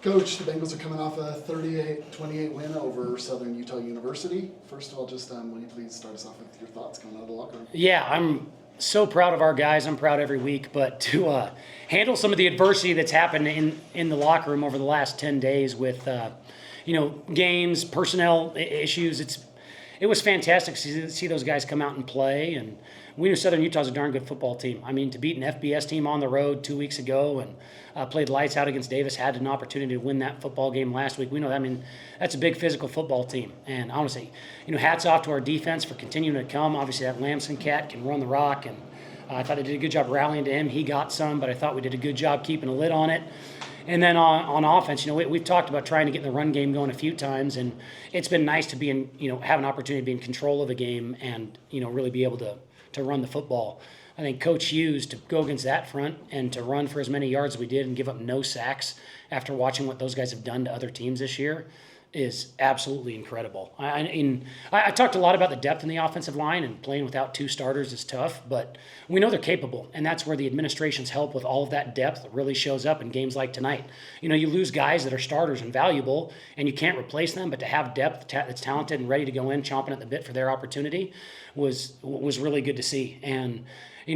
Coach, the Bengals are coming off a 38-28 win over Southern Utah University. First of all, just will you please start us off with your thoughts coming out of the locker room? Yeah, I'm so proud of our guys. I'm proud every week, but to handle some of the adversity that's happened in the locker room over the last 10 days with games, personnel issues, it was fantastic to see those guys come out and play. And we knew Southern Utah's a darn good football team. I mean, to beat an FBS team on the road 2 weeks ago and played lights out against Davis, had an opportunity to win that football game last week. We know that. I mean, that's a big physical football team. And honestly, hats off to our defense for continuing to come. Obviously, that Lamson cat can run the rock, and I thought they did a good job rallying to him. He got some, but I thought we did a good job keeping a lid on it. And then on offense, we've talked about trying to get the run game going a few times, and it's been nice to be in, have an opportunity to be in control of the game and, really be able to run the football. I think Coach Hughes, to go against that front and to run for as many yards as we did and give up no sacks after watching what those guys have done to other teams this year, is absolutely incredible. I talked a lot about the depth in the offensive line, and playing without two starters is tough, but we know they're capable, and that's where the administration's help with all of that depth really shows up in games like tonight. You lose guys that are starters and valuable, and you can't replace them, but to have depth that's talented and ready to go in, chomping at the bit for their opportunity was really good to see. And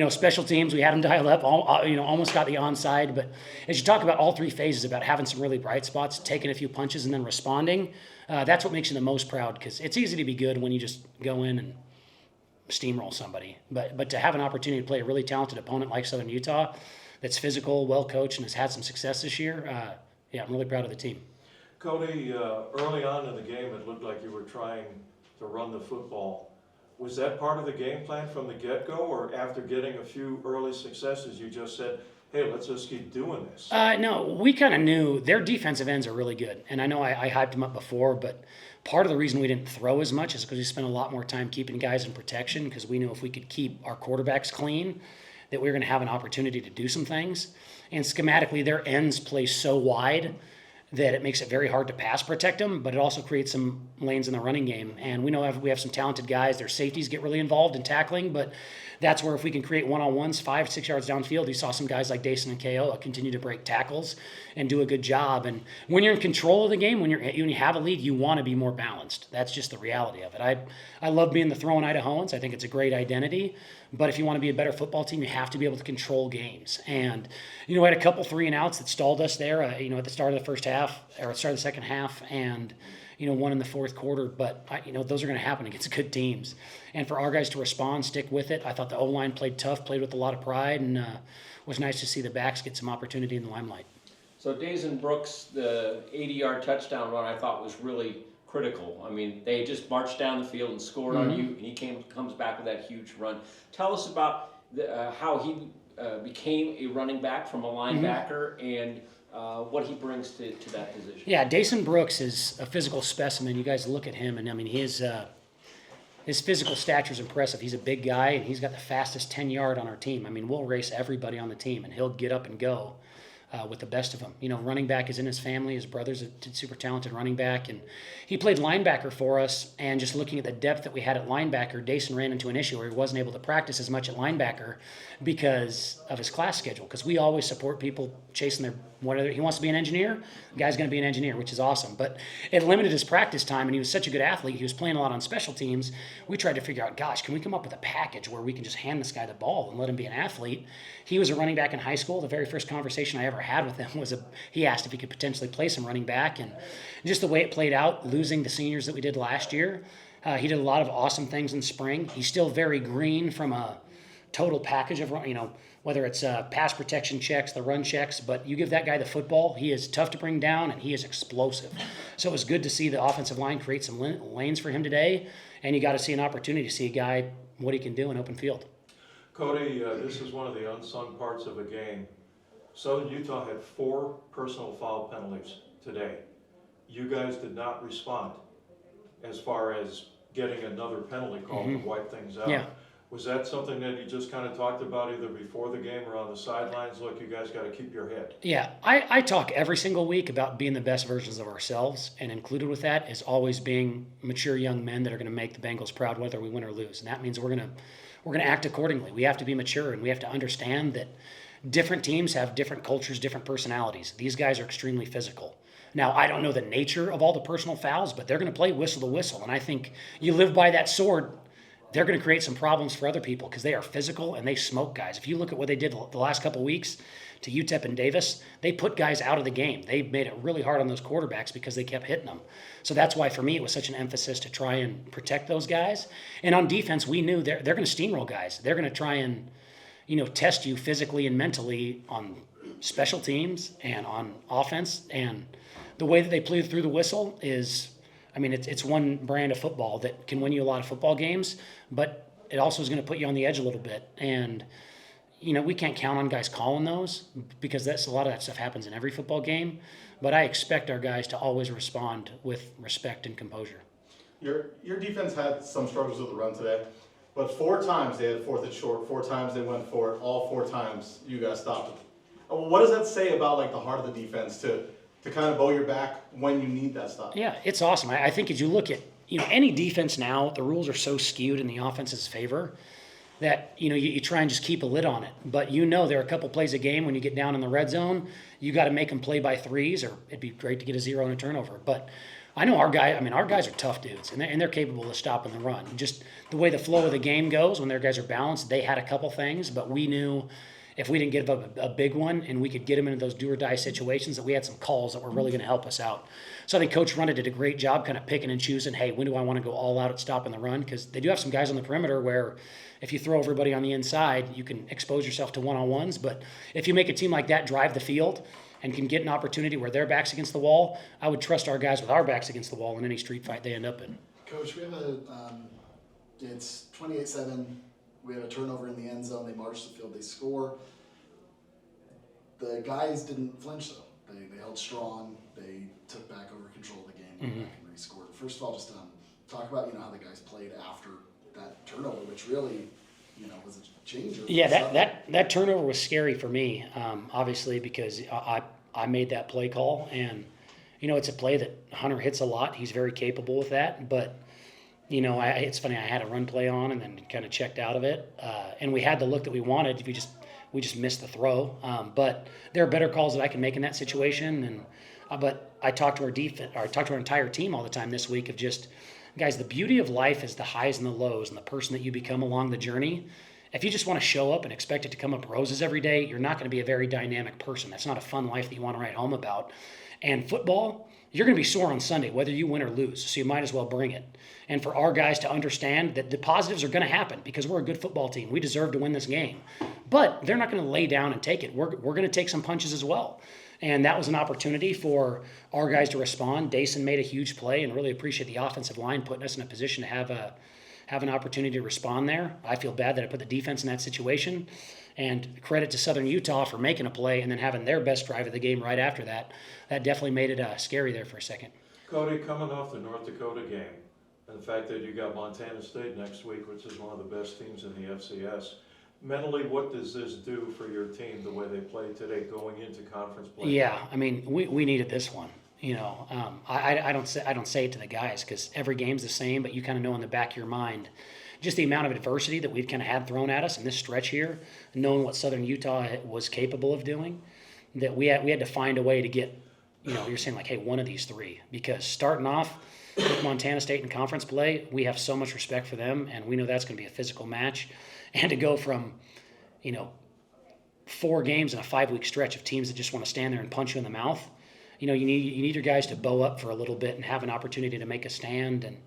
special teams, we had them dialed up, almost got the onside. But as you talk about all three phases, about having some really bright spots, taking a few punches, and then responding, that's what makes you the most proud, because it's easy to be good when you just go in and steamroll somebody. But to have an opportunity to play a really talented opponent like Southern Utah that's physical, well-coached, and has had some success this year, I'm really proud of the team. Cody, early on in the game, it looked like you were trying to run the football. Was that part of the game plan from the get-go, or after getting a few early successes, you just said, hey, let's just keep doing this? No, we kind of knew their defensive ends are really good. And I know I hyped them up before, but part of the reason we didn't throw as much is because we spent a lot more time keeping guys in protection, because we knew if we could keep our quarterbacks clean, that we were going to have an opportunity to do some things. And schematically, their ends play so wide that it makes it very hard to pass protect them, but it also creates some lanes in the running game. And we know we have some talented guys. Their safeties get really involved in tackling, but that's where if we can create one-on-ones 5-6 yards downfield, you saw some guys like Dason and Ko continue to break tackles and do a good job. And when you're in control of the game, when you have a lead, you want to be more balanced. That's just the reality of it. I love being the throwing Idahoans. I think it's a great identity. But if you want to be a better football team, you have to be able to control games. And, we had a couple 3-and-outs that stalled us there, at the start of the first half, or at the start of the second half, and, one in the fourth quarter. But, those are going to happen against good teams. And for our guys to respond, stick with it, I thought the O-line played tough, played with a lot of pride, and it was nice to see the backs get some opportunity in the limelight. So Dason Brooks, the 80-yard touchdown run, I thought was really critical. I mean, they just marched down the field and scored on you, and he comes back with that huge run. Tell us about how he became a running back from a linebacker and what he brings to that position. Yeah, Dason Brooks is a physical specimen. You guys look at him, and I mean, his physical stature is impressive. He's a big guy, and he's got the fastest 10-yard on our team. I mean, we'll race everybody on the team, and he'll get up and go with the best of them. Running back is in his family. His brother's a super talented running back, and he played linebacker for us. And just looking at the depth that we had at linebacker, Dason ran into an issue where he wasn't able to practice as much at linebacker because of his class schedule. Because we always support people chasing their whether he wants to be an engineer, the guy's going to be an engineer, which is awesome. But it limited his practice time, and he was such a good athlete. He was playing a lot on special teams. We tried to figure out, gosh, can we come up with a package where we can just hand this guy the ball and let him be an athlete? He was a running back in high school. The very first conversation I ever had with him was he asked if he could potentially play some running back. And just the way it played out, losing the seniors that we did last year, he did a lot of awesome things in spring. He's still very green from a total package of, whether it's pass protection checks, the run checks, but you give that guy the football, he is tough to bring down, and he is explosive. So it was good to see the offensive line create some lanes for him today, and you got to see an opportunity to see a guy, what he can do in open field. Cody, this is one of the unsung parts of a game. Southern Utah had 4 personal foul penalties today. You guys did not respond as far as getting another penalty call to wipe things out. Yeah. Was that something that you just kind of talked about either before the game or on the sidelines? Look, you guys got to keep your head. Yeah, I talk every single week about being the best versions of ourselves, and included with that is always being mature young men that are going to make the Bengals proud whether we win or lose. And that means we're going to act accordingly. We have to be mature, and we have to understand that different teams have different cultures, different personalities. These guys are extremely physical. Now, I don't know the nature of all the personal fouls, but they're going to play whistle to whistle. And I think you live by that sword, they're going to create some problems for other people because they are physical and they smoke guys. If you look at what they did the last couple of weeks to UTEP and Davis, they put guys out of the game. They made it really hard on those quarterbacks because they kept hitting them. So that's why, for me, it was such an emphasis to try and protect those guys. And on defense, we knew they're going to steamroll guys. They're going to try and, test you physically and mentally on special teams and on offense. And the way that they play through the whistle is, it's one brand of football that can win you a lot of football games, but it also is going to put you on the edge a little bit. And, we can't count on guys calling those because a lot of that stuff happens in every football game. But I expect our guys to always respond with respect and composure. Your defense had some struggles with the run today, but 4 times they had 4th and short, 4 times they went for it, all 4 times you guys stopped it. What does that say about the heart of the defense to kind of bow your back when you need that stop? Yeah, it's awesome. I think as you look at any defense now, the rules are so skewed in the offense's favor that you try and just keep a lid on it. But there are a couple plays a game when you get down in the red zone, you got to make them play by 3s, or it'd be great to get a 0 and a turnover. But I know our guys are tough dudes, and they're capable of stopping the run. Just the way the flow of the game goes, when their guys are balanced, they had a couple things, but we knew if we didn't give up a big one and we could get them into those do-or-die situations, that we had some calls that were really going to help us out. So I think Coach Runda did a great job kind of picking and choosing, hey, when do I want to go all out at stopping the run? Because they do have some guys on the perimeter where if you throw everybody on the inside, you can expose yourself to one-on-ones. But if you make a team like that drive the field and can get an opportunity where their back's against the wall, I would trust our guys with our backs against the wall in any street fight they end up in. Coach, we have it's 28-7. We have a turnover in the end zone. They march the field. They score. The guys didn't flinch, though. They held strong. They took back over control of the game, went back and rescored. First of all, just talk about how the guys played after that turnover, which really was a changer. Yeah, that turnover was scary for me, obviously, because I made that play call, and it's a play that Hunter hits a lot. He's very capable with that, but it's funny. I had a run play on and then kind of checked out of it, and we had the look that we wanted. We just missed the throw. But there are better calls that I can make in that situation. And but I talked to our entire team all the time this week of just, guys, the beauty of life is the highs and the lows and the person that you become along the journey. If you just want to show up and expect it to come up roses every day, you're not going to be a very dynamic person. That's not a fun life that you want to write home about. And football, you're going to be sore on Sunday, whether you win or lose. So you might as well bring it. And for our guys to understand that the positives are going to happen because we're a good football team. We deserve to win this game. But they're not going to lay down and take it. We're going to take some punches as well. And that was an opportunity for our guys to respond. Dason made a huge play, and really appreciate the offensive line putting us in a position to have an opportunity to respond there. I feel bad that I put the defense in that situation. And credit to Southern Utah for making a play and then having their best drive of the game right after that. That definitely made it scary there for a second. Cody, coming off the North Dakota game, and the fact that you got Montana State next week, which is one of the best teams in the FCS, mentally, what does this do for your team, the way they played today going into conference play? Yeah, we needed this one. I don't say it to the guys because every game's the same, but you kind of know in the back of your mind just the amount of adversity that we've kind of had thrown at us in this stretch here, knowing what Southern Utah was capable of doing, that we had to find a way to get, you're saying hey, one of these 3, because starting off with Montana State in conference play, we have so much respect for them, and we know that's going to be a physical match. And to go from, 4 games in a 5-week stretch of teams that just want to stand there and punch you in the mouth, you need your guys to bow up for a little bit and have an opportunity to make a stand. And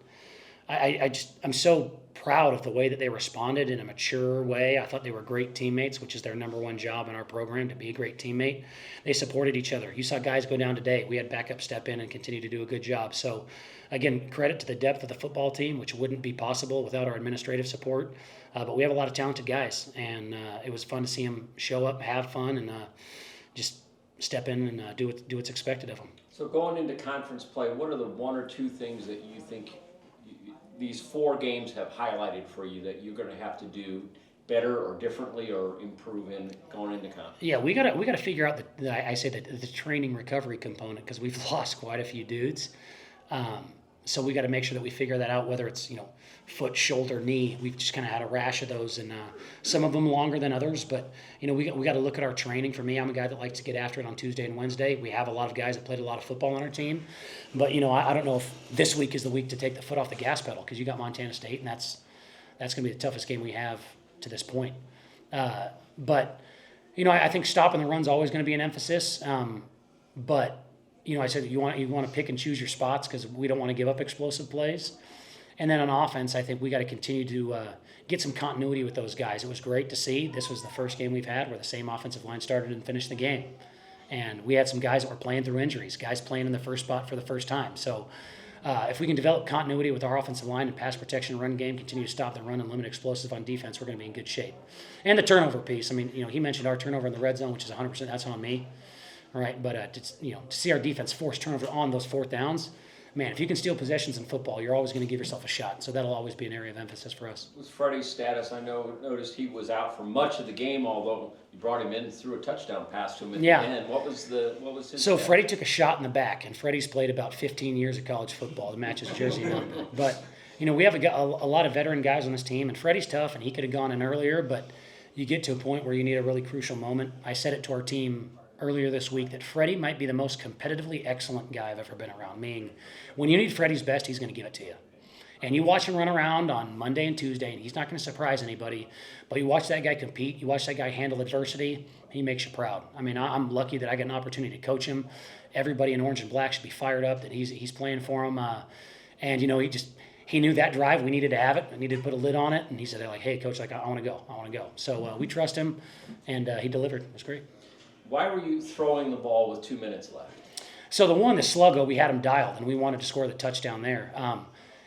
I'm so proud of the way that they responded in a mature way. I thought they were great teammates, which is their number one job in our program, to be a great teammate. They supported each other. You saw guys go down today. We had backup step in and continue to do a good job. So, again, credit to the depth of the football team, which wouldn't be possible without our administrative support. But we have a lot of talented guys, and it was fun to see them show up, have fun, and just step in and do what's expected of them. So going into conference play, what are the 1 or 2 things that you think these 4 games have highlighted for you that you're going to have to do better or differently or improve in going into conference? Yeah, we gotta figure out the training recovery component, because we've lost quite a few dudes. So we got to make sure that we figure that out, whether it's, foot, shoulder, knee. We've just kind of had a rash of those, and some of them longer than others. But, we got to look at our training. For me, I'm a guy that likes to get after it on Tuesday and Wednesday. We have a lot of guys that played a lot of football on our team. But, I don't know if this week is the week to take the foot off the gas pedal, because you got Montana State, and that's going to be the toughest game we have to this point. But, I think stopping the run's always going to be an emphasis. But, I said you want to pick and choose your spots, because we don't want to give up explosive plays. And then on offense, I think we got to continue to get some continuity with those guys. It was great to see. This was the first game we've had where the same offensive line started and finished the game. And we had some guys that were playing through injuries, guys playing in the first spot for the first time. So if we can develop continuity with our offensive line and pass protection and run game, continue to stop the run and limit explosive on defense, we're going to be in good shape. And the turnover piece, he mentioned our turnover in the red zone, which is 100%. That's on me. All right, but to see our defense force turnover on those fourth downs, man, if you can steal possessions in football, you're always going to give yourself a shot. So that'll always be an area of emphasis for us. With Freddie's status, I noticed he was out for much of the game, although you brought him in, threw a touchdown pass to him at the end. What was his So status? Freddie took a shot in the back, and Freddie's played about 15 years of college football to match his jersey number. But, we have a lot of veteran guys on this team, and Freddie's tough, and he could have gone in earlier, but you get to a point where you need a really crucial moment. I said it to our team earlier this week that Freddie might be the most competitively excellent guy I've ever been around. Meaning, when you need Freddie's best, he's going to give it to you. And you watch him run around on Monday and Tuesday, and he's not going to surprise anybody. But you watch that guy compete, you watch that guy handle adversity, he makes you proud. I'm lucky that I got an opportunity to coach him. Everybody in orange and black should be fired up that he's playing for him. And he knew that drive, we needed to have it. I needed to put a lid on it. And he said, hey, coach, I want to go. So we trust him, and he delivered. It was great. Why were you throwing the ball with 2 minutes left? So the sluggo, we had him dialed, and we wanted to score the touchdown there.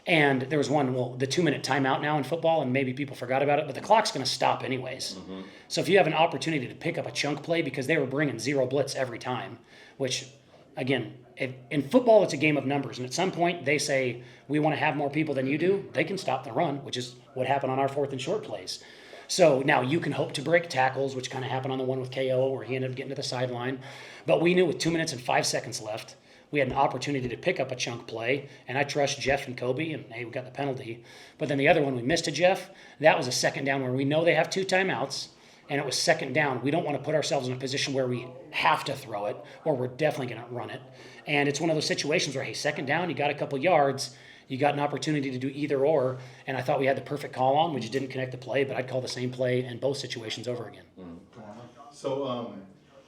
And there was the 2-minute timeout now in football, and maybe people forgot about it, but the clock's going to stop anyways. Mm-hmm. So if you have an opportunity to pick up a chunk play, because they were bringing zero blitz every time, which, again, in football, it's a game of numbers. And at some point, they say, we want to have more people than you do. They can stop the run, which is what happened on our 4th and short plays. So now you can hope to break tackles, which kind of happened on the one with KO where he ended up getting to the sideline. But we knew with 2 minutes and 5 seconds left, we had an opportunity to pick up a chunk play. And I trust Jeff and Kobe, and hey, we got the penalty. But then the other one, we missed to Jeff. That was a second down where we know they have 2 timeouts, and it was second down. We don't want to put ourselves in a position where we have to throw it, or we're definitely going to run it. And it's one of those situations where, hey, second down, you got a couple yards, you got an opportunity to do either or, and I thought we had the perfect call on. We just didn't connect the play, but I'd call the same play in both situations over again. So,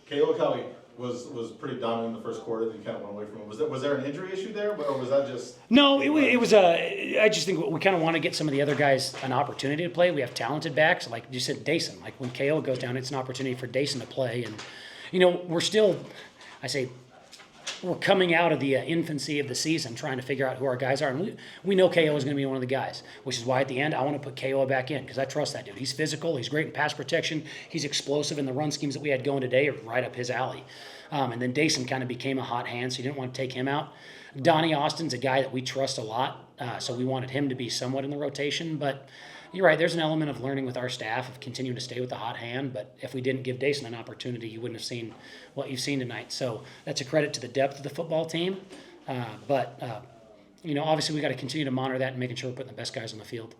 Caleb Kelly was pretty dominant in the first quarter, then kind of went away from him. Was there an injury issue there, or was that just? No, it was I just think we kind of want to get some of the other guys an opportunity to play. We have talented backs, like you said, Dason. Like when KO goes down, it's an opportunity for Dason to play, and we're still, we're coming out of the infancy of the season trying to figure out who our guys are. And we know KO is going to be one of the guys, which is why at the end I want to put KO back in because I trust that dude. He's physical. He's great in pass protection. He's explosive, and the run schemes that we had going today are right up his alley. And then Dason kind of became a hot hand, so you didn't want to take him out. Donnie Austin's a guy that we trust a lot, so we wanted him to be somewhat in the rotation. But you're right, there's an element of learning with our staff of continuing to stay with the hot hand. But if we didn't give Dason an opportunity, you wouldn't have seen what you've seen tonight. So that's a credit to the depth of the football team. But obviously we got to continue to monitor that and making sure we're putting the best guys on the field.